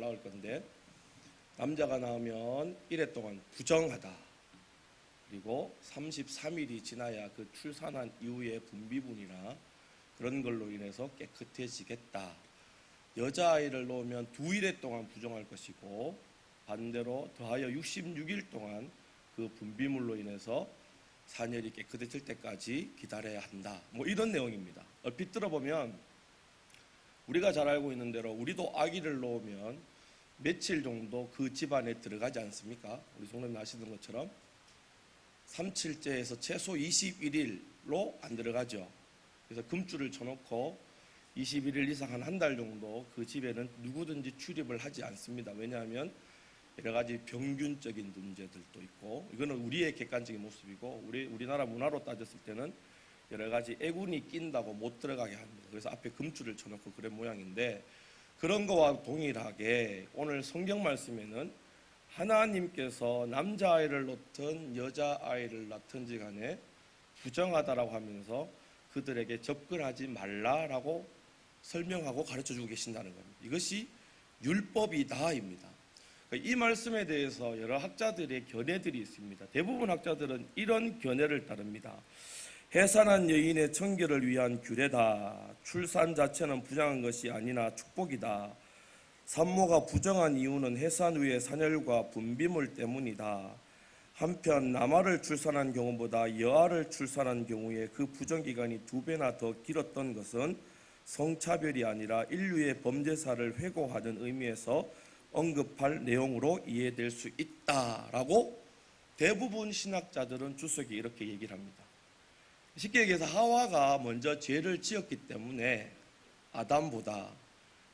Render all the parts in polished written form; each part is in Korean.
나올 건데, 남자가 낳으면 1회 동안 부정하다. 그리고 33일이 지나야 그 출산한 이후의 분비분이나 그런 걸로 인해서 깨끗해지겠다. 여자아이를 놓으면 2일에 동안 부정할 것이고, 반대로 더하여 66일 동안 그 분비물로 인해서 산열이 깨끗해질 때까지 기다려야 한다. 뭐 이런 내용입니다. 얼핏 들어보면 우리가 잘 알고 있는 대로 우리도 아기를 놓으면 며칠 정도 그 집안에 들어가지 않습니까? 우리 성도님 아시는 것처럼 3칠째에서 최소 21일로 안 들어가죠. 그래서 금줄을 쳐놓고 21일 이상 한 달 정도 그 집에는 누구든지 출입을 하지 않습니다. 왜냐하면 여러 가지 병균적인 문제들도 있고, 이거는 우리의 객관적인 모습이고, 우리나라 문화로 따졌을 때는 여러 가지 애군이 낀다고 못 들어가게 합니다. 그래서 앞에 금줄을 쳐놓고 그런 모양인데, 그런 거와 동일하게 오늘 성경 말씀에는 하나님께서 남자아이를 놓든 여자아이를 낳든지 간에 부정하다라고 하면서 그들에게 접근하지 말라라고 설명하고 가르쳐주고 계신다는 겁니다. 이것이 율법이다입니다. 이 말씀에 대해서 여러 학자들의 견해들이 있습니다. 대부분 학자들은 이런 견해를 따릅니다. 해산한 여인의 청결을 위한 규례다. 출산 자체는 부정한 것이 아니나 축복이다. 산모가 부정한 이유는 해산 후의 산열과 분비물 때문이다. 한편 남아를 출산한 경우보다 여아를 출산한 경우에 그 부정기간이 2배나 더 길었던 것은 성차별이 아니라 인류의 범죄사를 회고하는 의미에서 언급할 내용으로 이해될 수 있다라고 대부분 신학자들은 주석이 이렇게 얘기를 합니다. 쉽게 얘기해서 하와가 먼저 죄를 지었기 때문에 아담보다,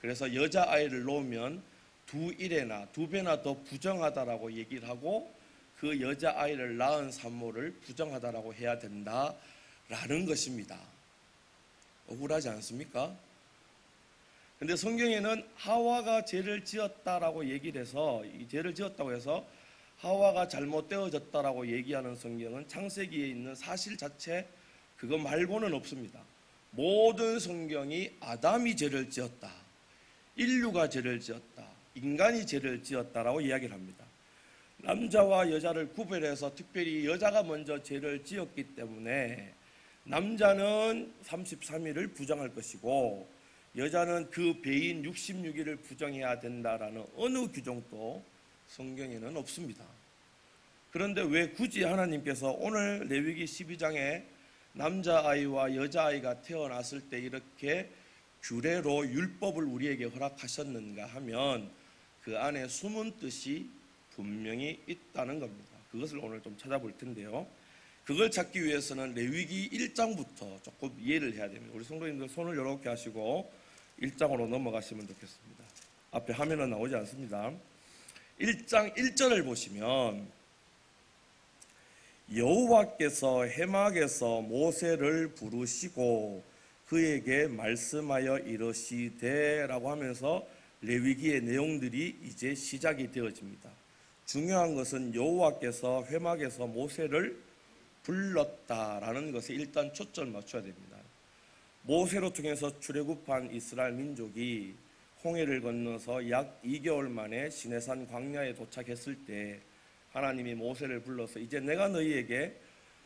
그래서 여자아이를 놓으면 2배나 더 부정하다라고 얘기를 하고 그 여자아이를 낳은 산모를 부정하다라고 해야 된다라는 것입니다. 억울하지 않습니까? 근데 성경에는 하와가 죄를 지었다라고 얘기를 해서, 이 죄를 지었다고 해서 하와가 잘못되어졌다라고 얘기하는 성경은 창세기에 있는 사실 자체 그거 말고는 없습니다. 모든 성경이 아담이 죄를 지었다, 인류가 죄를 지었다, 인간이 죄를 지었다라고 이야기를 합니다. 남자와 여자를 구별해서 특별히 여자가 먼저 죄를 지었기 때문에 남자는 33일을 부정할 것이고 여자는 그 배인 66일을 부정해야 된다라는 어느 규정도 성경에는 없습니다. 그런데 왜 굳이 하나님께서 오늘 레위기 12장에 남자아이와 여자아이가 태어났을 때 이렇게 규례로 율법을 우리에게 허락하셨는가 하면 그 안에 숨은 뜻이 분명히 있다는 겁니다. 그것을 오늘 좀 찾아볼 텐데요. 그걸 찾기 위해서는 레위기 1장부터 조금 이해를 해야 됩니다. 우리 성도님들 손을 이렇게 하시고 1장으로 넘어가시면 좋겠습니다. 앞에 화면은 나오지 않습니다. 1장 1절을 보시면 여호와께서 해막에서 모세를 부르시고 그에게 말씀하여 이르시되라고 하면서 레위기의 내용들이 이제 시작이 되어집니다. 중요한 것은 여호와께서 회막에서 모세를 불렀다라는 것에 일단 초점을 맞춰야 됩니다. 모세로 통해서 출애굽한 이스라엘 민족이 홍해를 건너서 약 2개월 만에 시내산 광야에 도착했을 때 하나님이 모세를 불러서 이제 내가 너희에게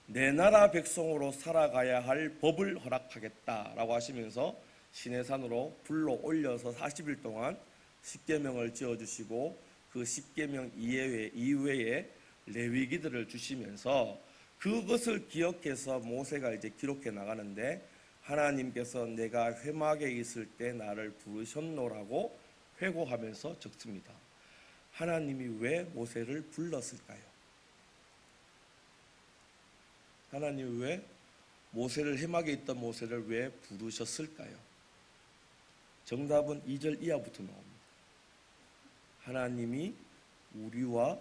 내 나라 백성으로 살아가야 할 법을 허락하겠다라고 하시면서 시내산으로 불러 올려서 40일 동안 십계명을 지어주시고 그 십계명 이외에 레위기들을 주시면서 그것을 기억해서 모세가 이제 기록해 나가는데 하나님께서 내가 회막에 있을 때 나를 부르셨노라고 회고하면서 적습니다. 하나님이 왜 모세를 불렀을까요? 하나님이 왜 모세를 회막에 있던 모세를 왜 부르셨을까요? 정답은 2절 이하부터 나옵니다. 하나님이 우리와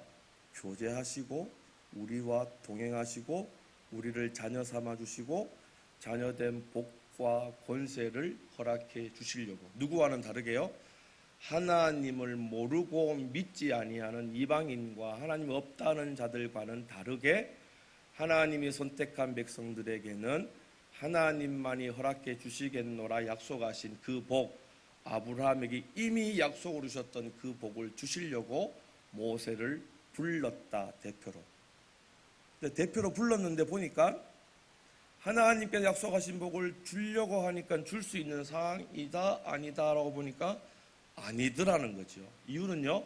교제하시고 우리와 동행하시고 우리를 자녀 삼아주시고 자녀된 복과 권세를 허락해 주시려고, 누구와는 다르게요, 하나님을 모르고 믿지 아니하는 이방인과 하나님 없다는 자들과는 다르게 하나님이 선택한 백성들에게는 하나님만이 허락해 주시겠노라 약속하신 그 복, 아브라함에게 이미 약속을 주셨던 그 복을 주시려고 모세를 불렀다, 대표로. 근데 대표로 불렀는데 보니까 하나님께서 약속하신 복을 주려고 하니까 줄 수 있는 상황이다 아니다라고 보니까 아니더라는 거죠. 이유는요,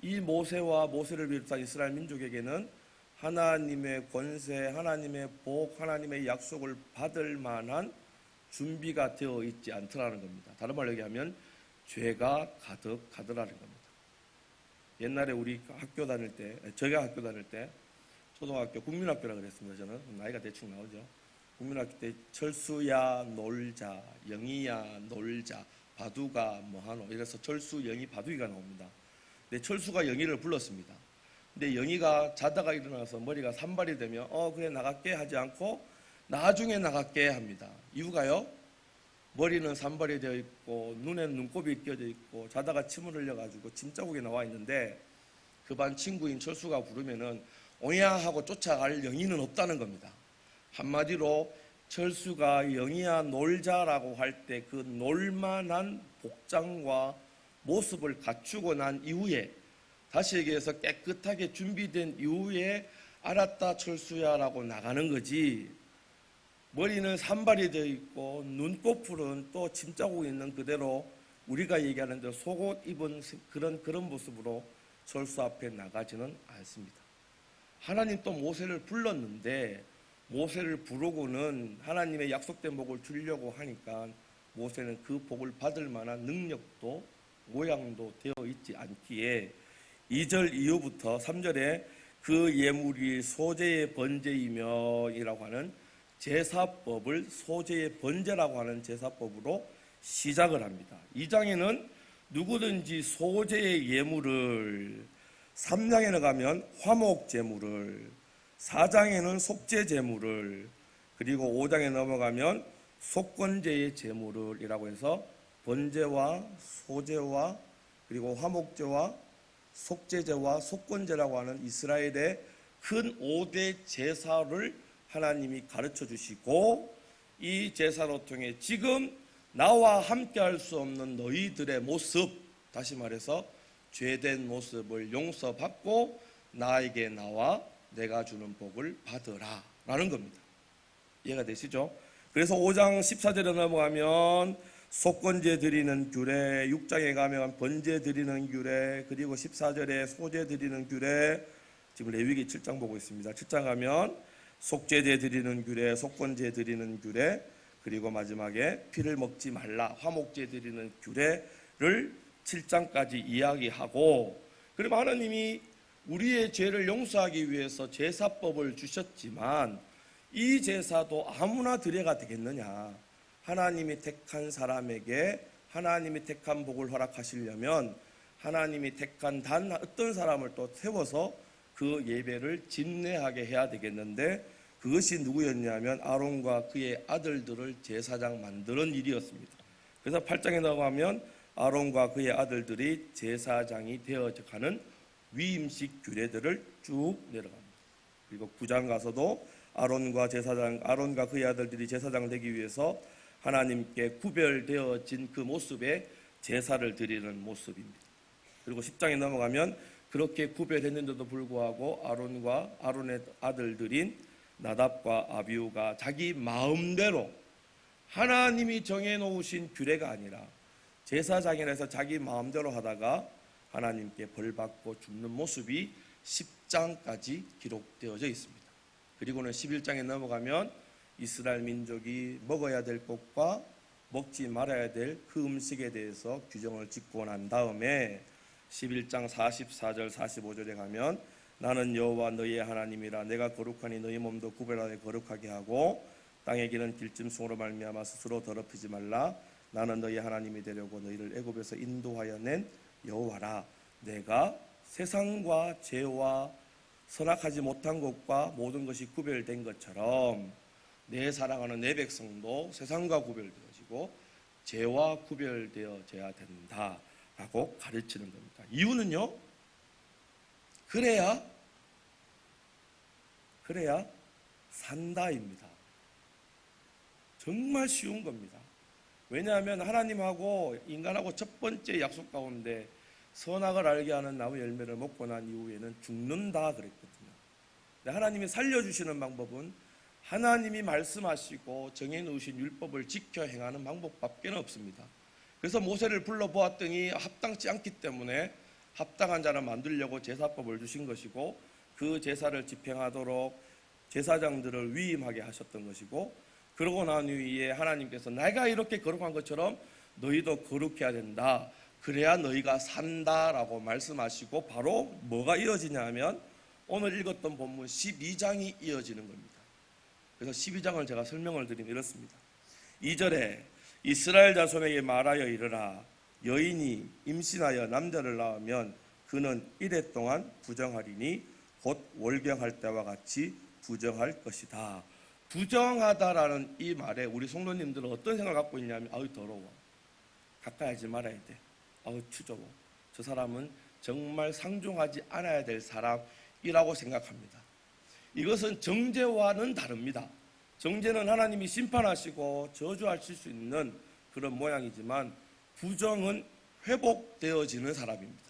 이 모세와 모세를 비롯한 이스라엘 민족에게는 하나님의 권세, 하나님의 복, 하나님의 약속을 받을 만한 준비가 되어 있지 않더라는 겁니다. 다른 말로 얘기하면 죄가 가득하더라는 겁니다. 옛날에 우리 학교 다닐 때, 제가 학교 다닐 때 초등학교 국민학교라 그랬습니다. 저는 나이가 대충 나오죠. 국민학교 때 철수야 놀자, 영희야 놀자, 바두가 뭐하노 이래서 철수, 영희, 바두기가 나옵니다. 근데 철수가 영희를 불렀습니다. 근데 영희가 자다가 일어나서 머리가 산발이 되면 그래 나갈게 하지 않고 나중에 나갈게 합니다. 이유가요, 머리는 산발이 되어 있고 눈에는 눈곱이 끼어져 있고 자다가 침을 흘려가지고 침자국이 나와 있는데 그 반 친구인 철수가 부르면은 오야 하고 쫓아갈 영희는 없다는 겁니다. 한마디로 철수가 영희야 놀자라고 할 때 그 놀만한 복장과 모습을 갖추고 난 이후에, 다시 얘기해서 깨끗하게 준비된 이후에 알았다 철수야라고 나가는 거지, 머리는 산발이 되어 있고 눈꺼풀은 또 침자국이 있는 그대로 우리가 얘기하는 대로 속옷 입은 그런 모습으로 철수 앞에 나가지는 않습니다. 하나님 또 모세를 불렀는데 모세를 부르고는 하나님의 약속된 복을 주려고 하니까 모세는 그 복을 받을 만한 능력도 모양도 되어 있지 않기에 2절 이후부터 3절에 그 예물이 소재의 번제이며 이라고 하는 제사법을 소재의 번제라고 하는 제사법으로 시작을 합니다. 2장에는 누구든지 소재의 예물을, 3장에는 가면 화목 제물을, 4장에는 속죄 제물을, 그리고 5장에 넘어가면 속건제의 제물을 이라고 해서 번제와 소제와 그리고 화목제와 속죄제와 속건제라고 하는 이스라엘의 큰 5대 제사를 하나님이 가르쳐 주시고, 이 제사로 통해 지금 나와 함께 할 수 없는 너희들의 모습, 다시 말해서 죄된 모습을 용서받고 나에게 나와 내가 주는 복을 받으라 라는 겁니다. 이해가 되시죠? 그래서 5장 14절에 넘어가면 속건제 드리는 규례, 6장에 가면 번제 드리는 규례, 그리고 14절에 소제 드리는 규례, 지금 레위기 7장 보고 있습니다. 7장 가면 속죄제 드리는 규례, 속건제 드리는 규례, 그리고 마지막에 피를 먹지 말라, 화목제 드리는 규례를 7장까지 이야기하고, 그럼 하나님이 우리의 죄를 용서하기 위해서 제사법을 주셨지만 이 제사도 아무나 드려가 되겠느냐? 하나님이 택한 사람에게 하나님이 택한 복을 허락하시려면 하나님이 택한 단 어떤 사람을 또 세워서 그 예배를 집례하게 해야 되겠는데, 그것이 누구였냐면 아론과 그의 아들들을 제사장 만드는 일이었습니다. 그래서 8장에 나가면 아론과 그의 아들들이 제사장이 되어가는 위임식 규례들을 쭉 내려갑니다. 그리고 9장 가서도 아론과 그의 아들들이 제사장 되기 위해서 하나님께 구별되어진 그 모습에 제사를 드리는 모습입니다. 그리고 10장에 넘어가면 그렇게 구별했는데도 불구하고 아론의 아들들인 나답과 아비후가 자기 마음대로 하나님이 정해놓으신 규례가 아니라 제사장이라 해서 자기 마음대로 하다가 하나님께 벌받고 죽는 모습이 10장까지 기록되어져 있습니다. 그리고는 11장에 넘어가면 이스라엘 민족이 먹어야 될 것과 먹지 말아야 될 그 음식에 대해서 규정을 짓고 난 다음에 11장 44절 45절에 가면 나는 여호와 너희의 하나님이라, 내가 거룩하니 너희 몸도 구별하되 거룩하게 하고 땅에 기는 길짐승으로 말미암아 스스로 더럽히지 말라. 나는 너희 하나님이 되려고 너희를 애굽에서 인도하여 낸 여호와라. 내가 세상과 죄와 선악하지 못한 것과 모든 것이 구별된 것처럼 내 사랑하는 내 백성도 세상과 구별되어지고 죄와 구별되어져야 된다라고 가르치는 겁니다. 이유는요, 그래야 산다입니다. 정말 쉬운 겁니다. 왜냐하면 하나님하고 인간하고 첫 번째 약속 가운데 선악을 알게 하는 나무 열매를 먹고 난 이후에는 죽는다 그랬거든요. 근데 하나님이 살려주시는 방법은 하나님이 말씀하시고 정해놓으신 율법을 지켜 행하는 방법밖에 없습니다. 그래서 모세를 불러보았더니 합당치 않기 때문에 합당한 자를 만들려고 제사법을 주신 것이고, 그 제사를 집행하도록 제사장들을 위임하게 하셨던 것이고, 그러고 난 후에 하나님께서 내가 이렇게 거룩한 것처럼 너희도 거룩해야 된다, 그래야 너희가 산다라고 말씀하시고, 바로 뭐가 이어지냐 하면 오늘 읽었던 본문 12장이 이어지는 겁니다. 그래서 12장을 제가 설명을 드리면 이렇습니다. 2절에 이스라엘 자손에게 말하여 이르라, 여인이 임신하여 남자를 낳으면 그는 이래 동안 부정하리니 곧 월경할 때와 같이 부정할 것이다. 부정하다라는 이 말에 우리 성도님들은 어떤 생각을 갖고 있냐면, 아우 더러워, 가까이 하지 말아야 돼, 아우 추저워, 저 사람은 정말 상종하지 않아야 될 사람이라고 생각합니다. 이것은 정죄와는 다릅니다. 정죄는 하나님이 심판하시고 저주하실 수 있는 그런 모양이지만, 부정은 회복되어지는 사람입니다.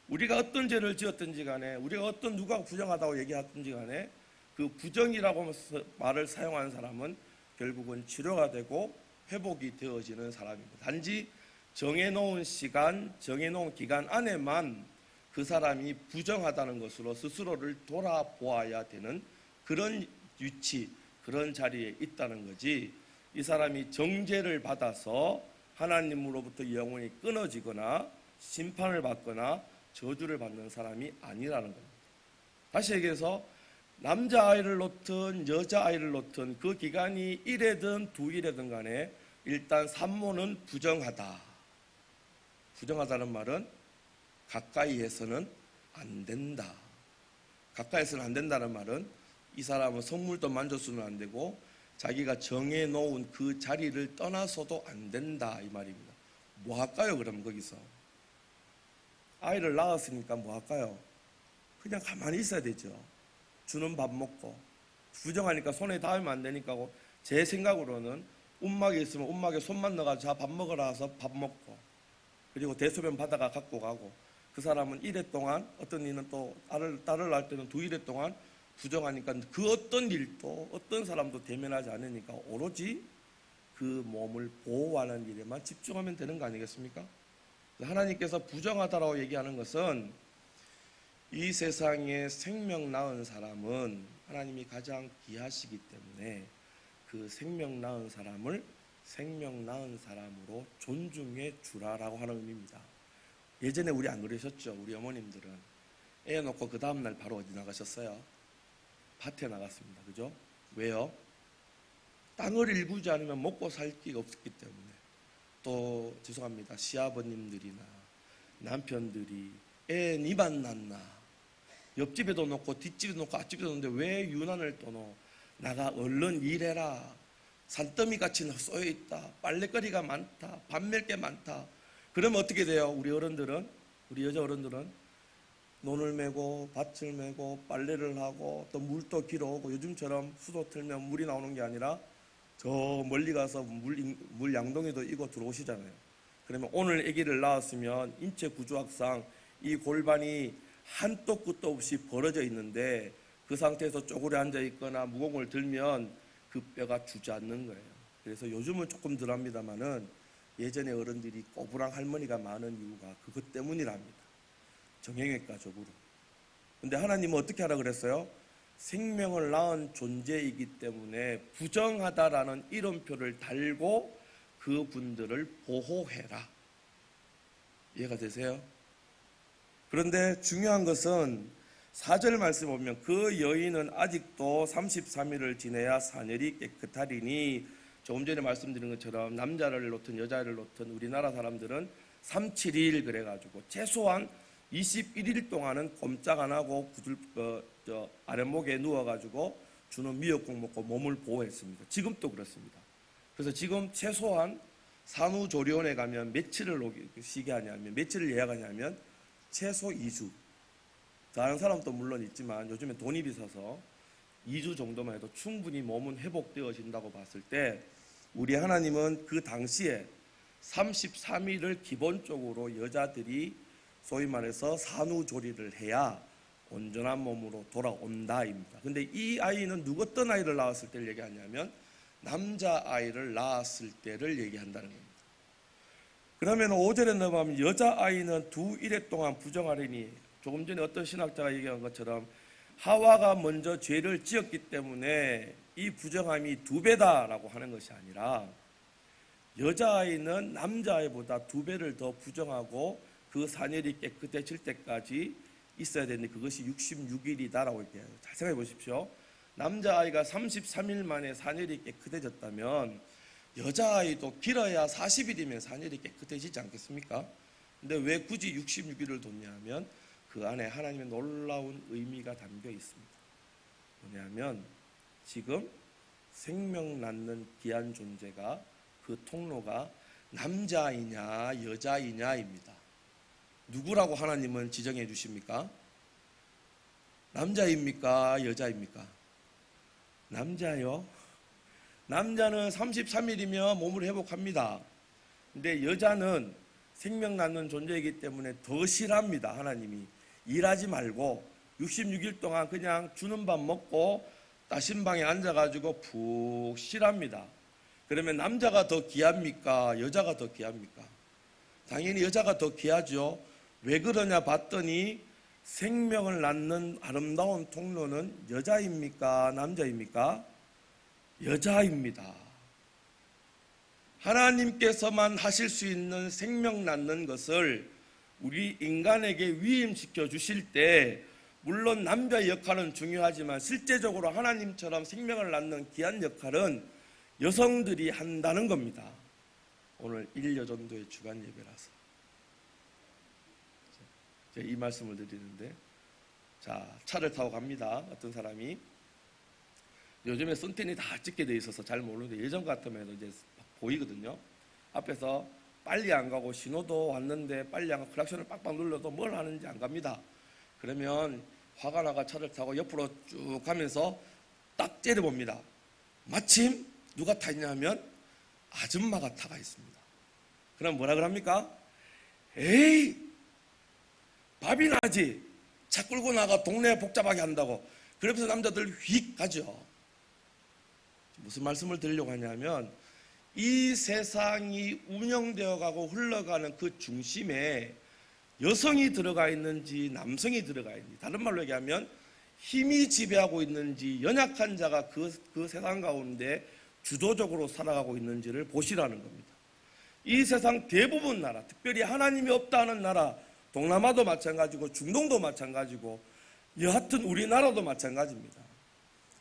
우리가 어떤 죄를 지었든지 간에, 우리가 어떤 누가 부정하다고 얘기하든지 간에, 그 부정이라고 말을 사용하는 사람은 결국은 치료가 되고 회복이 되어지는 사람입니다. 단지 정해놓은 시간, 정해놓은 기간 안에만 그 사람이 부정하다는 것으로 스스로를 돌아보아야 되는 그런 위치, 그런 자리에 있다는 거지, 이 사람이 정죄를 받아서 하나님으로부터 영원히 끊어지거나 심판을 받거나 저주를 받는 사람이 아니라는 겁니다. 다시 얘기해서 남자아이를 놓든 여자아이를 놓든 그 기간이 1회든 2일이든 간에 일단 산모는 부정하다. 부정하다는 말은 가까이에서는 안 된다. 가까이에서는 안 된다는 말은 이 사람은 선물도 만져서는 안 되고 자기가 정해놓은 그 자리를 떠나서도 안 된다, 이 말입니다. 뭐 할까요 그럼 거기서? 아이를 낳았으니까 뭐 할까요? 그냥 가만히 있어야 되죠. 주는 밥 먹고. 부정하니까 손에 닿으면 안 되니까, 제 생각으로는 움막에 있으면 움막에 손만 넣어가지고 자 밥 먹으라 해서 밥 먹고, 그리고 대소변 받아가 갖고 가고, 그 사람은 1회 동안, 어떤 이는 또 딸을 낳을 때는 2일에 동안 부정하니까 그 어떤 일도 어떤 사람도 대면하지 않으니까 오로지 그 몸을 보호하는 일에만 집중하면 되는 거 아니겠습니까? 하나님께서 부정하다라고 얘기하는 것은 이 세상에 생명 낳은 사람은 하나님이 가장 귀하시기 때문에 그 생명 낳은 사람을 생명 낳은 사람으로 존중해 주라라고 하는 의미입니다. 예전에 우리 안 그러셨죠? 우리 어머님들은 애 놓고 그 다음날 바로 어디 나가셨어요? 밭에 나갔습니다. 그죠? 왜요? 땅을 일구지 않으면 먹고 살 기가 없기 때문에. 또 죄송합니다, 시아버님들이나 남편들이 애 니만 낳나, 옆집에도 놓고 뒷집에도 놓고 앞집에도 놓는데 왜 유난을 떠노, 나가 얼른 일해라, 산더미같이 쏘여있다, 빨래거리가 많다, 밥 멜 게 많다. 그러면 어떻게 돼요? 우리 어른들은, 우리 여자 어른들은 논을 메고 밭을 메고 빨래를 하고 또 물도 길어오고, 요즘처럼 수도 틀면 물이 나오는 게 아니라 저 멀리 가서 물 양동이도 이고 들어오시잖아요. 그러면 오늘 아기를 낳았으면 인체 구조학상 이 골반이 한도 끝도 없이 벌어져 있는데, 그 상태에서 쪼그려 앉아 있거나 무거운 걸 들면 그 뼈가 주저앉는 거예요. 그래서 요즘은 조금 덜합니다만은 예전에 어른들이 꼬부랑 할머니가 많은 이유가 그것 때문이랍니다. 정형외과적으로. 근데 하나님은 어떻게 하라 그랬어요? 생명을 낳은 존재이기 때문에 부정하다라는 이름표를 달고 그분들을 보호해라. 이해가 되세요? 그런데 중요한 것은 4절 말씀 보면 그 여인은 아직도 33일을 지내야 사ner이 깨끗하리니, 조금 전에 말씀드린 것처럼 남자를 놓든 여자를 놓든 우리나라 사람들은 37일 그래가지고 최소한 21일 동안은 꼼짝 안 하고 아랫목에 누워가지고 주는 미역국 먹고 몸을 보호했습니다. 지금도 그렇습니다. 그래서 지금 최소한 산후조리원에 가면 며칠을 쉬게 하냐면, 며칠을 예약하냐면 최소 2주. 다른 사람도 물론 있지만 요즘에 돈이 비싸서 2주 정도만 해도 충분히 몸은 회복되어진다고 봤을 때, 우리 하나님은 그 당시에 33일을 기본적으로 여자들이 소위 말해서 산후조리를 해야 온전한 몸으로 돌아온다입니다. 근데 이 아이는 어떤 아이를 낳았을 때를 얘기하냐면 남자아이를 낳았을 때를 얘기한다는 겁니다. 그러면 5절에 넘어가면 여자아이는 두 일해 동안 부정하리니, 조금 전에 어떤 신학자가 얘기한 것처럼 하와가 먼저 죄를 지었기 때문에 이 부정함이 2배다라고 하는 것이 아니라 여자아이는 남자아이보다 2배를 더 부정하고 그 산열이 깨끗해질 때까지 있어야 되는데 그것이 66일이다라고 얘기해요. 잘 생각해 보십시오. 남자아이가 33일 만에 산열이 깨끗해졌다면 여자아이도 길어야 40일이면 산열이 깨끗해지지 않겠습니까? 근데 왜 굳이 66일을 뒀냐 하면 그 안에 하나님의 놀라운 의미가 담겨 있습니다. 뭐냐면 지금 생명 낳는 귀한 존재가 그 통로가 남자이냐 여자이냐입니다. 누구라고 하나님은 지정해 주십니까? 남자입니까? 여자입니까? 남자요. 남자는 33일이면 몸을 회복합니다. 근데 여자는 생명 낳는 존재이기 때문에 더 실합니다. 하나님이 일하지 말고 66일 동안 그냥 주는 밥 먹고 따신방에 앉아가지고 푹 쉬랍니다. 그러면 남자가 더 귀합니까? 여자가 더 귀합니까? 당연히 여자가 더 귀하죠. 왜 그러냐 봤더니 생명을 낳는 아름다운 통로는 여자입니까? 남자입니까? 여자입니다. 하나님께서만 하실 수 있는 생명 낳는 것을 우리 인간에게 위임시켜 주실 때 물론 남자의 역할은 중요하지만 실제적으로 하나님처럼 생명을 낳는 귀한 역할은 여성들이 한다는 겁니다. 오늘 일여전도의 주간 예배라서 제가 이 말씀을 드리는데, 자, 차를 타고 갑니다. 어떤 사람이 요즘에 선텐이 다 찍게 돼 있어서 잘 모르는데 예전 같으면 이제 보이거든요. 앞에서 빨리 안 가고 신호도 왔는데 빨리 안 가고 클락션을 빡빡 눌러도 뭘 하는지 안 갑니다. 그러면 화가 나가 차를 타고 옆으로 쭉 가면서 딱 째려봅니다. 마침 누가 타 있냐면 아줌마가 타가 있습니다. 그럼 뭐라 그럽니까? 에이, 밥이 나지. 차 끌고 나가 동네 복잡하게 한다고. 그러면서 남자들 휙 가죠. 무슨 말씀을 드리려고 하냐면 이 세상이 운영되어 가고 흘러가는 그 중심에 여성이 들어가 있는지 남성이 들어가 있는지, 다른 말로 얘기하면 힘이 지배하고 있는지 연약한 자가 그 세상 가운데 주도적으로 살아가고 있는지를 보시라는 겁니다. 이 세상 대부분 나라, 특별히 하나님이 없다는 나라, 동남아도 마찬가지고 중동도 마찬가지고 여하튼 우리나라도 마찬가지입니다.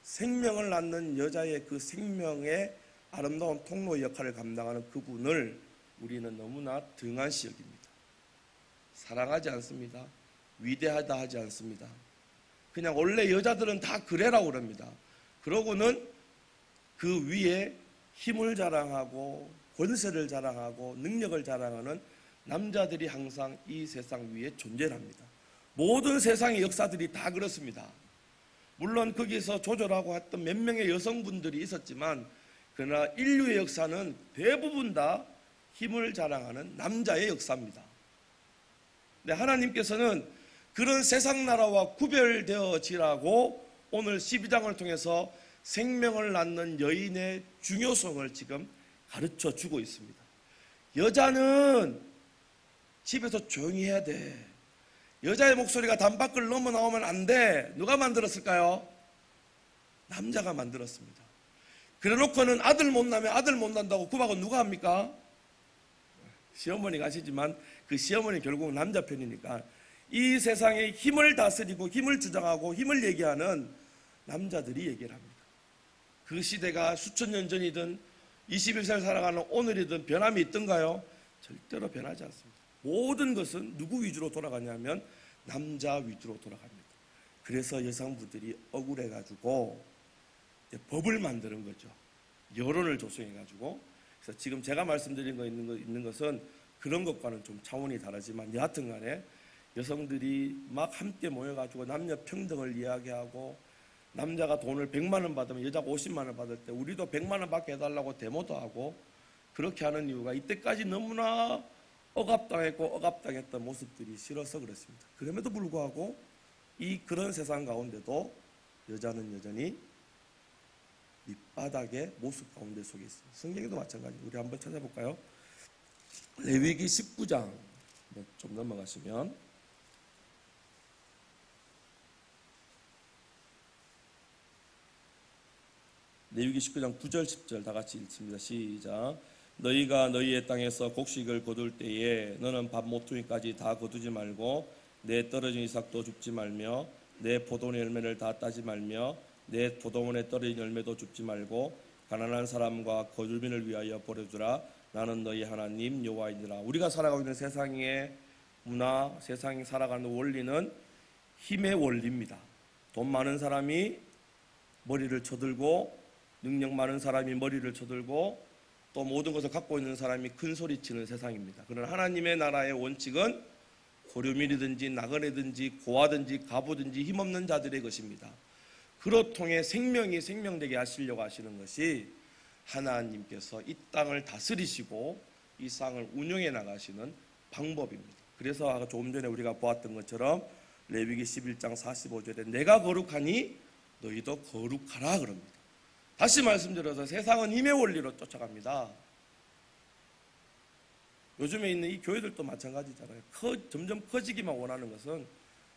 생명을 낳는 여자의 그 생명의 아름다운 통로 역할을 감당하는 그분을 우리는 너무나 등한시 여깁니다. 사랑하지 않습니다. 위대하다 하지 않습니다. 그냥 원래 여자들은 다 그래라고 그럽니다. 그러고는 그 위에 힘을 자랑하고 권세를 자랑하고 능력을 자랑하는 남자들이 항상 이 세상 위에 존재합니다. 모든 세상의 역사들이 다 그렇습니다. 물론 거기서 조절하고 했던 몇 명의 여성분들이 있었지만 그러나 인류의 역사는 대부분 다 힘을 자랑하는 남자의 역사입니다. 근데 하나님께서는 그런 세상 나라와 구별되어지라고 오늘 12장을 통해서 생명을 낳는 여인의 중요성을 지금 가르쳐 주고 있습니다. 여자는 집에서 조용히 해야 돼. 여자의 목소리가 단밖을 넘어 나오면 안 돼. 누가 만들었을까요? 남자가 만들었습니다. 그래놓고는 아들 못 나면 아들 못 난다고 구박은 누가 합니까? 시어머니가 하시지만 그 시어머니 결국은 남자 편이니까 이 세상에 힘을 다스리고 힘을 주장하고 힘을 얘기하는 남자들이 얘기를 합니다. 그 시대가 수천 년 전이든 21세를 살아가는 오늘이든 변함이 있던가요? 절대로 변하지 않습니다. 모든 것은 누구 위주로 돌아가냐면 남자 위주로 돌아갑니다. 그래서 여성분들이 억울해가지고 법을 만드는 거죠. 여론을 조성해가지고. 그래서 지금 제가 말씀드린 거 있는 것은 그런 것과는 좀 차원이 다르지만 여하튼 간에 여성들이 막 함께 모여가지고 남녀 평등을 이야기하고 남자가 돈을 100만 원 받으면 여자가 50만 원 받을 때 우리도 100만 원 받게 해달라고 데모도 하고 그렇게 하는 이유가 이때까지 너무나 억압당했던 모습들이 싫어서 그렇습니다. 그럼에도 불구하고 그런 세상 가운데도 여자는 여전히 밑바닥의 모습 가운데 속에 있습니다. 성경에도 마찬가지입니다. 우리 한번 찾아볼까요? 레위기 19장 좀 넘어가시면 레위기 19장 9절 10절 다 같이 읽습니다. 시작. 너희가 너희의 땅에서 곡식을 거둘 때에 너는 밥 모퉁이까지 다 거두지 말고 내 떨어진 이삭도 줍지 말며 내 포도원 열매를 다 따지 말며 내 포도원에 떨어진 열매도 줍지 말고 가난한 사람과 거주민을 위하여 버려주라. 나는 너희 하나님 여호와이니라. 우리가 살아가고 있는 세상의 문화, 세상이 살아가는 원리는 힘의 원리입니다. 돈 많은 사람이 머리를 쳐들고 능력 많은 사람이 머리를 쳐들고 또 모든 것을 갖고 있는 사람이 큰 소리치는 세상입니다. 그러나 하나님의 나라의 원칙은 고류민이든지 나그네든지 고아든지 가부든지 힘없는 자들의 것입니다. 그로 통해 생명이 생명되게 하시려고 하시는 것이 하나님께서 이 땅을 다스리시고 이 땅을 운영해 나가시는 방법입니다. 그래서 아까 조금 전에 우리가 보았던 것처럼 레위기 11장 45절에 내가 거룩하니 너희도 거룩하라 그럽니다. 다시 말씀드려서 세상은 힘의 원리로 쫓아갑니다. 요즘에 있는 이 교회들도 마찬가지잖아요. 점점 커지기만 원하는 것은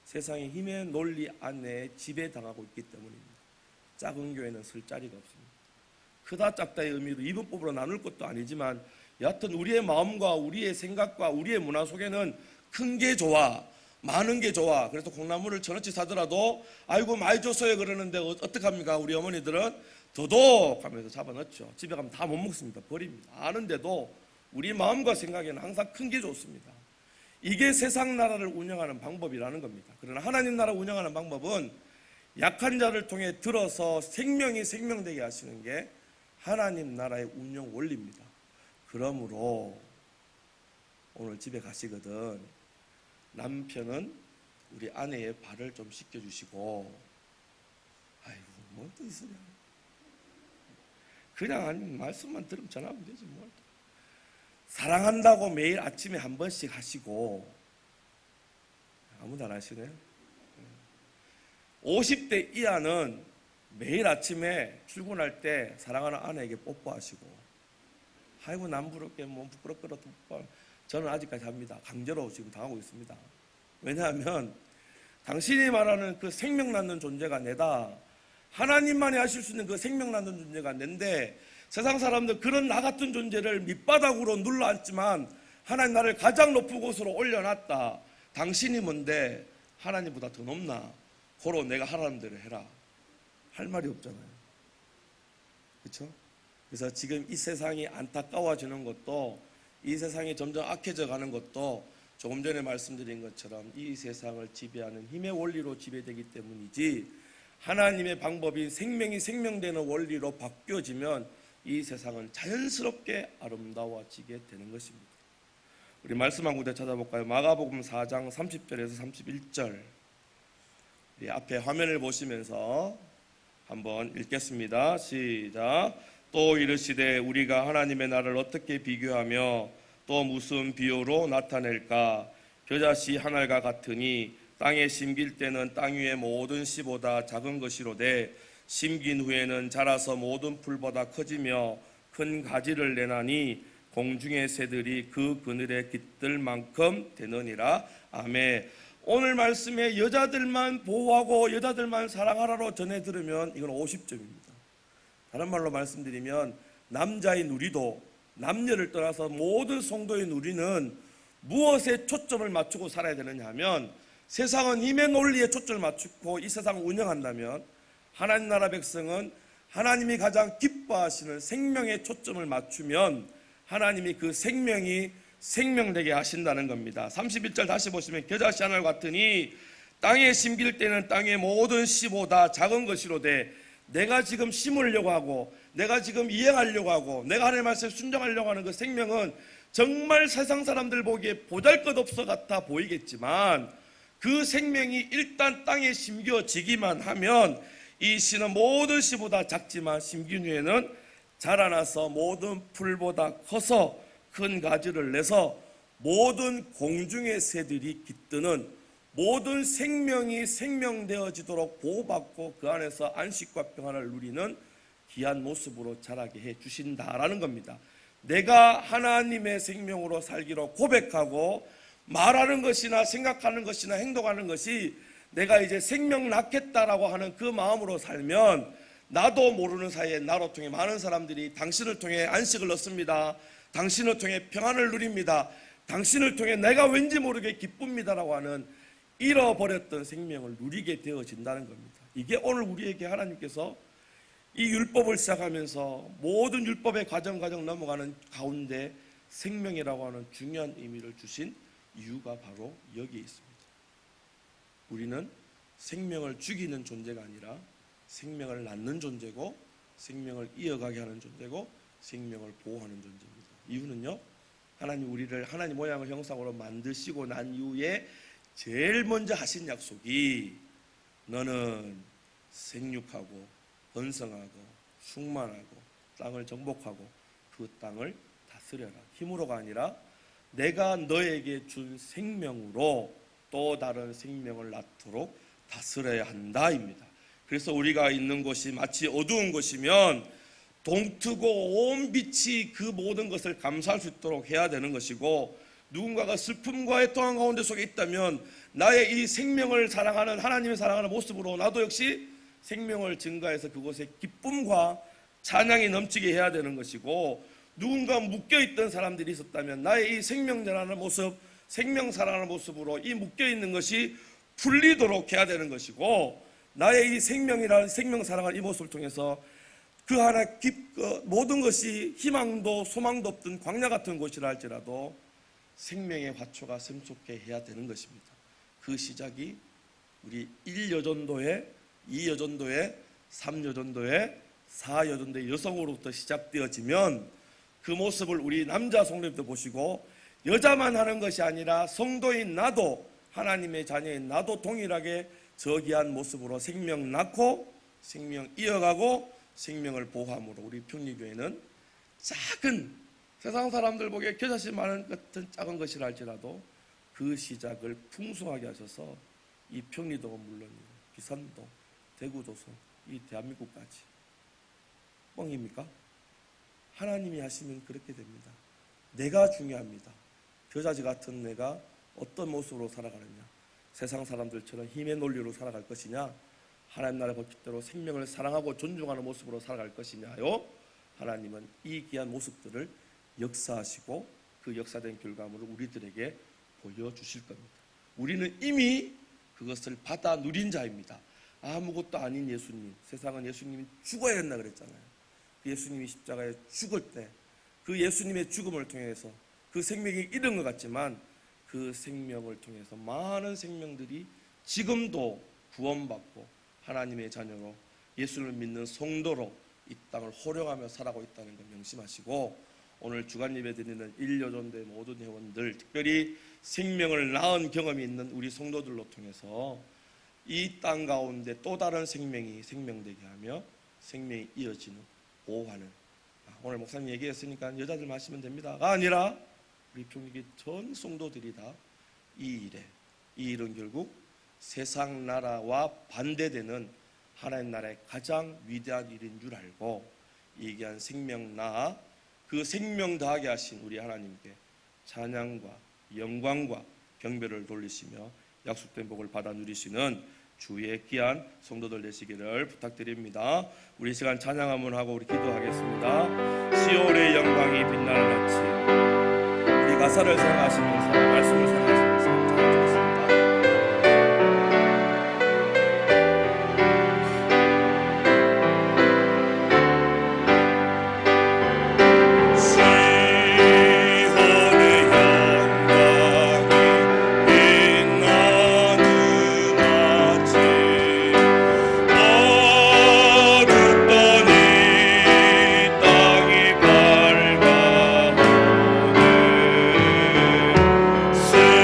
세상의 힘의 논리 안에 지배당하고 있기 때문입니다. 작은 교회는 설 자리가 없습니다. 크다 작다의 의미로 이분법으로 나눌 것도 아니지만 여하튼 우리의 마음과 우리의 생각과 우리의 문화 속에는 큰 게 좋아, 많은 게 좋아. 그래서 콩나물을 1,000원치 사더라도 아이고 많이 줬어요 그러는데 어떡합니까? 우리 어머니들은 더덕 하면서 잡아넣죠. 집에 가면 다 못 먹습니다. 버립니다. 아는데도 우리 마음과 생각에는 항상 큰 게 좋습니다. 이게 세상 나라를 운영하는 방법이라는 겁니다. 그러나 하나님 나라 운영하는 방법은 약한 자를 통해 들어서 생명이 생명되게 하시는 게 하나님 나라의 운영 원리입니다. 그러므로 오늘 집에 가시거든 남편은 우리 아내의 발을 좀 씻겨주시고 아이고 뭐 또 이 소리야. 그냥 아니면 말씀만 들으면 전하면 되지 뭘. 사랑한다고 매일 아침에 한 번씩 하시고 아무도 안 하시네요. 50대 이하는 매일 아침에 출근할 때 사랑하는 아내에게 뽀뽀하시고 아이고 남부럽게 뭐 부끄럽더라도 뽀뽀. 저는 아직까지 합니다. 강제로 지금 당하고 있습니다. 왜냐하면 당신이 말하는 그 생명 낳는 존재가 내다. 하나님만이 하실 수 있는 그 생명 낳는 존재가 내인데 세상 사람들 그런 나 같은 존재를 밑바닥으로 눌러앉지만 하나님 나를 가장 높은 곳으로 올려놨다. 당신이 뭔데 하나님보다 더 높나? 고로 내가 하라는 대로 해라. 할 말이 없잖아요. 그렇죠? 그래서 지금 이 세상이 안타까워지는 것도 이 세상이 점점 악해져 가는 것도 조금 전에 말씀드린 것처럼 이 세상을 지배하는 힘의 원리로 지배되기 때문이지 하나님의 방법이 생명이 생명되는 원리로 바뀌어지면 이 세상은 자연스럽게 아름다워지게 되는 것입니다. 우리 말씀 한 군데 찾아볼까요? 마가복음 4장 30절에서 31절 우리 앞에 화면을 보시면서 한번 읽겠습니다. 시작. 또 이르시되 우리가 하나님의 나라를 어떻게 비교하며 또 무슨 비유로 나타낼까? 겨자씨 한 알과 같으니 땅에 심길 때는 땅 위의 모든 씨보다 작은 것이로되 심긴 후에는 자라서 모든 풀보다 커지며 큰 가지를 내나니 공중의 새들이 그 그늘에 깃들 만큼 되느니라. 아멘. 오늘 말씀에 여자들만 보호하고 여자들만 사랑하라로 전해 들으면 이건 50점입니다. 다른 말로 말씀드리면 남자인 우리도 남녀를 떠나서 모든 성도인 우리는 무엇에 초점을 맞추고 살아야 되느냐 하면 세상은 힘의 논리에 초점을 맞추고 이 세상을 운영한다면 하나님 나라 백성은 하나님이 가장 기뻐하시는 생명에 초점을 맞추면 하나님이 그 생명이 생명되게 하신다는 겁니다. 31절 다시 보시면 겨자씨 한 알 같으니 땅에 심길 때는 땅의 모든 씨보다 작은 것이로되 내가 지금 심으려고 하고 내가 지금 이행하려고 하고 내가 하나님의 말씀에 순종하려고 하는 그 생명은 정말 세상 사람들 보기에 보잘것없어 같아 보이겠지만 그 생명이 일단 땅에 심겨지기만 하면 이 씨는 모든 씨보다 작지만 심긴 후에는 자라나서 모든 풀보다 커서 큰 가지를 내서 모든 공중의 새들이 깃드는 모든 생명이 생명되어지도록 보호받고 그 안에서 안식과 평안을 누리는 귀한 모습으로 자라게 해 주신다라는 겁니다. 내가 하나님의 생명으로 살기로 고백하고 말하는 것이나 생각하는 것이나 행동하는 것이 내가 이제 생명 낳겠다라고 하는 그 마음으로 살면 나도 모르는 사이에 나로 통해 많은 사람들이 당신을 통해 안식을 얻습니다. 당신을 통해 평안을 누립니다. 당신을 통해 내가 왠지 모르게 기쁩니다라고 하는 잃어버렸던 생명을 누리게 되어진다는 겁니다. 이게 오늘 우리에게 하나님께서 이 율법을 시작하면서 모든 율법의 과정 넘어가는 가운데 생명이라고 하는 중요한 의미를 주신 이유가 바로 여기에 있습니다. 우리는 생명을 죽이는 존재가 아니라 생명을 낳는 존재고 생명을 이어가게 하는 존재고 생명을 보호하는 존재입니다. 이유는요, 하나님 우리를 하나님 모양의 형상으로 만드시고 난 이후에 제일 먼저 하신 약속이 너는 생육하고 번성하고 충만하고 땅을 정복하고 그 땅을 다스려라. 힘으로가 아니라 내가 너에게 준 생명으로 또 다른 생명을 낳도록 다스려야 한다입니다. 그래서 우리가 있는 곳이 마치 어두운 곳이면 동트고 온 빛이 그 모든 것을 감사할 수 있도록 해야 되는 것이고, 누군가가 슬픔과 애통한 가운데 속에 있다면 나의 이 생명을 사랑하는 하나님을 사랑하는 모습으로 나도 역시 생명을 증가해서 그곳에 기쁨과 찬양이 넘치게 해야 되는 것이고, 누군가 묶여있던 사람들이 있었다면 나의 이 생명 전하는 모습, 생명 사랑하는 모습으로 이 묶여있는 것이 풀리도록 해야 되는 것이고, 나의 이 생명이라는 생명 사랑하는 이 모습을 통해서 그 하나 모든 것이 희망도 소망도 없던 광야 같은 곳이라 할지라도 생명의 화초가 샘솟게 해야 되는 것입니다. 그 시작이 우리 1여전도회, 2여전도회, 3여전도회, 4여전도회 여성으로부터 시작되어지면 그 모습을 우리 남자 성도님들 보시고 여자만 하는 것이 아니라 성도인 나도, 하나님의 자녀인 나도 동일하게 저 귀한 모습으로 생명 낳고 생명 이어가고 생명을 보호함으로 우리 평리교회는 작은, 세상 사람들 보기에 겨자씨 많은 같은 작은 것이라 할지라도 그 시작을 풍성하게 하셔서 이 평리도가 물론이고 기산도, 대구도성, 이 대한민국까지. 뻥입니까? 하나님이 하시면 그렇게 됩니다. 내가 중요합니다. 겨자씨 같은 내가 어떤 모습으로 살아가느냐, 세상 사람들처럼 힘의 논리로 살아갈 것이냐, 하나님 나라 법칙대로 생명을 사랑하고 존중하는 모습으로 살아갈 것이냐요, 하나님은 이 귀한 모습들을 역사하시고 그 역사된 결과물을 우리들에게 보여주실 겁니다. 우리는 이미 그것을 받아 누린 자입니다. 아무것도 아닌 예수님, 세상은 예수님이 죽어야 된다 그랬잖아요. 그 예수님이 십자가에 죽을 때 그 예수님의 죽음을 통해서 그 생명이 잃은 것 같지만 그 생명을 통해서 많은 생명들이 지금도 구원받고 하나님의 자녀로 예수를 믿는 성도로 이 땅을 호령하며 살아가고 있다는 걸 명심하시고, 오늘 주간 예배 드리는 1여전도의 모든 회원들, 특별히 생명을 낳은 경험이 있는 우리 성도들로 통해서 이 땅 가운데 또 다른 생명이 생명되게 하며 생명이 이어지는, 보호하는, 오늘 목사님 얘기했으니까 여자들 마시면 됩니다가 아니라 우리 평리교회 전 성도들이 다 이 일은 결국 세상 나라와 반대되는 하나님 나라의 가장 위대한 일인 줄 알고 이 귀한 생명 낳아 그 생명 다하게 하신 우리 하나님께 찬양과 영광과 경배를 돌리시며 약속된 복을 받아 누리시는 주의 귀한 성도들 되시기를 부탁드립니다. 우리 시간 찬양 한번 하고 우리 기도하겠습니다. 시온의 영광이 빛나는 아침, 우리 가사를 생각하시면서 말씀을 생각하시면서 찬양하겠습니다. say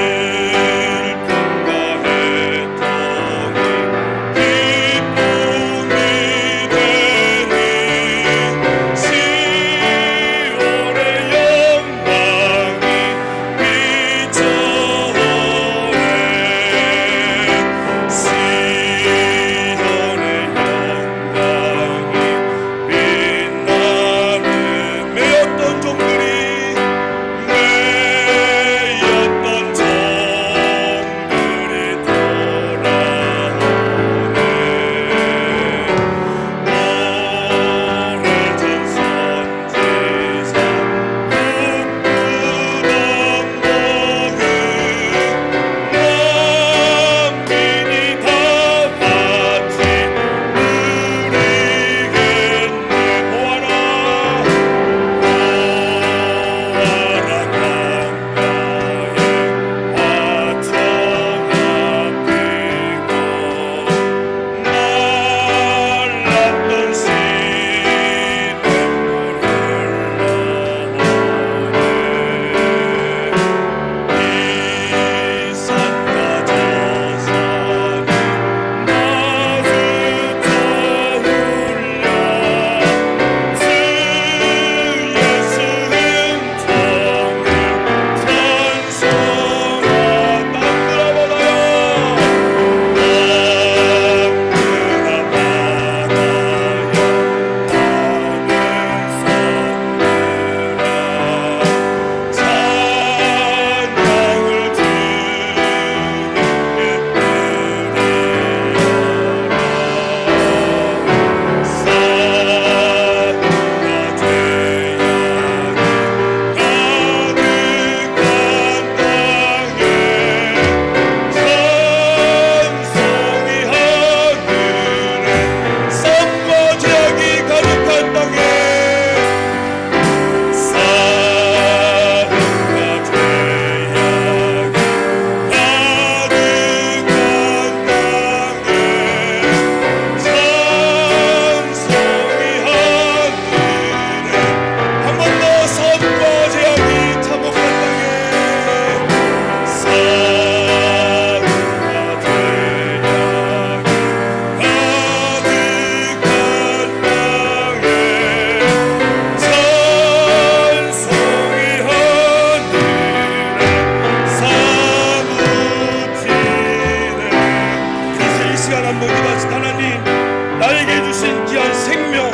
시간 한번 기도하시다. 하나님, 나에게 주신 귀한 생명,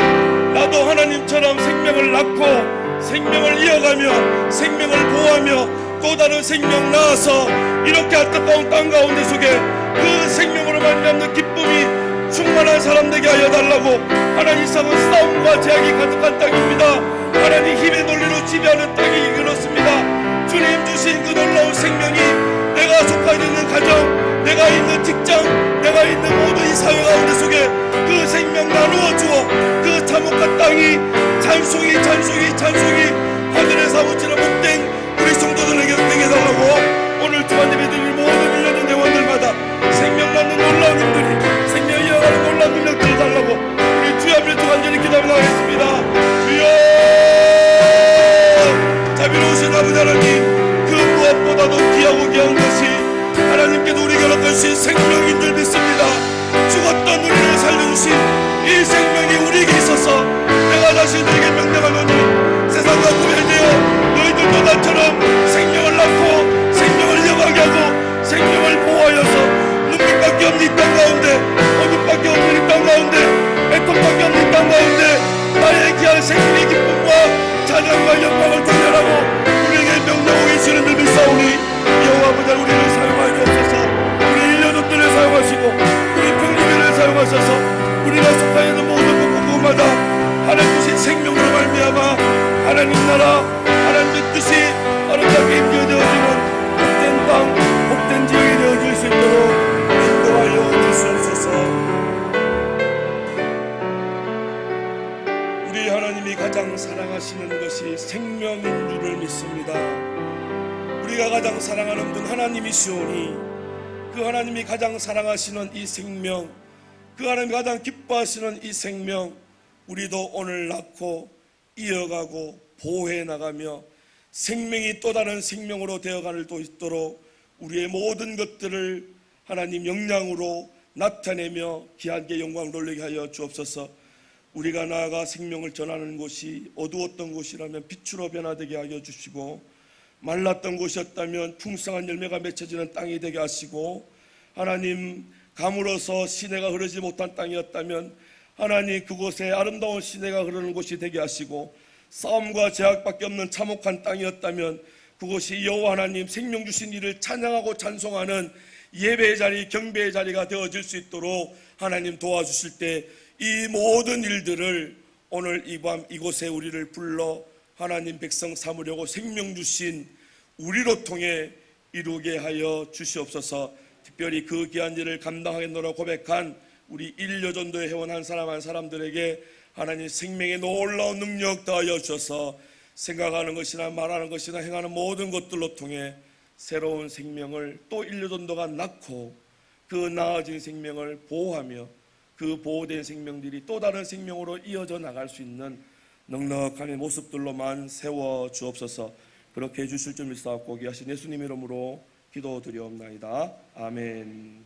나도 하나님처럼 생명을 낳고 생명을 이어가며 생명을 보호하며 또 다른 생명 낳아서 이렇게 안타까운 땅 가운데 속에 그 생명으로 말미암는 기쁨이 충만한 사람 되게 하여 달라고. 하나님, 이 땅은 싸움과 제약이 가득한 땅입니다. 하나님, 힘의 논리로 지배하는 땅이 그렇습니다. 주님 주신 그 놀라운 생명이 내가 속하여 있는 가정, 내가 있는 직장, 내가 있는 모든 이 사회 가운데 속에 그 생명 나누어 주어 그 참혹한 땅이 찬송이 하늘에 사무치는 복된 우리 성도들에게 되게 달라고. 오늘 주간 예배 드릴 모든 일련의 대원들마다 생명 낳는 놀라운 힘들이, 생명 이어가는 놀라운 능력들을 달라고 우리 주여 앞에 간절히 기도하며 나가겠습니다. 주여, 자비로우신 아버지 하나님, 그 무엇보다도 귀하고 귀한 것이 하나님께도 우리가 얻을 수 있는 생명인 줄 믿습니다. 죽었던 우리를 살려주신 이 생명이 우리에게 있어서 내가 다시 너에게 명령하노니 세상과 구별되어 너희들도 나처럼 생명을 낳고 생명을 이어가게 하고 생명을 보호하여서 눈빛밖에 없는 이 땅 가운데, 어둠밖에 없는 이 땅 가운데, 애통밖에 없는 이 땅 가운데 나의 귀한 생명의 기쁨과 찬양과 영광을 돌려라고 우리에게 명령하고 계시는 줄 믿사오니 여호와 아버지, 우리를 사용하여 주옵소서. 우리 일년들을 사용하시고 우리 평리들을 사용하셔서 우리가 속하여 있는 모든 곳곳마다 하나님 주신 생명으로 말미암아 하나님 나라, 하나님의 뜻이 아름답게 이루어지는 복된 땅, 복된 지역이 되어질 수 있도록 인도하여 주시옵소서. 우리 하나님이 가장 사랑하시는 것이 생명인 줄을 믿습니다. 우리가 가장 사랑하는 분 하나님이시오니 그 하나님이 가장 사랑하시는 이 생명, 그 하나님이 가장 기뻐하시는 이 생명, 우리도 오늘 낳고 이어가고 보호해 나가며 생명이 또 다른 생명으로 되어가는 또 있도록 우리의 모든 것들을 하나님 영향으로 나타내며 귀하게 영광 돌리게 하여 주옵소서. 우리가 나아가 생명을 전하는 곳이 어두웠던 곳이라면 빛으로 변화되게 하여 주시고, 말랐던 곳이었다면 풍성한 열매가 맺혀지는 땅이 되게 하시고, 하나님 가물어서 시내가 흐르지 못한 땅이었다면 하나님 그곳에 아름다운 시내가 흐르는 곳이 되게 하시고, 싸움과 제약밖에 없는 참혹한 땅이었다면 그곳이 여호와 하나님 생명 주신 이를 찬양하고 찬송하는 예배의 자리, 경배의 자리가 되어질 수 있도록 하나님 도와주실 때 이 모든 일들을 오늘 이 밤 이곳에 우리를 불러 하나님 백성 삼으려고 생명 주신 우리로 통해 이루게 하여 주시옵소서. 특별히 그 귀한 일을 감당하겠노라 고백한 우리 일여전도의 회원 한 사람 한 사람들에게 하나님 생명의 놀라운 능력 더하여 주셔서 생각하는 것이나 말하는 것이나 행하는 모든 것들로 통해 새로운 생명을 또 일여전도가 낳고 그 나아진 생명을 보호하며 그 보호된 생명들이 또 다른 생명으로 이어져 나갈 수 있는 넉넉한 모습들로만 세워 주옵소서. 그렇게 해주실 줄 믿사옵고 귀하신 예수님 이름으로 기도드리옵나이다. 아멘.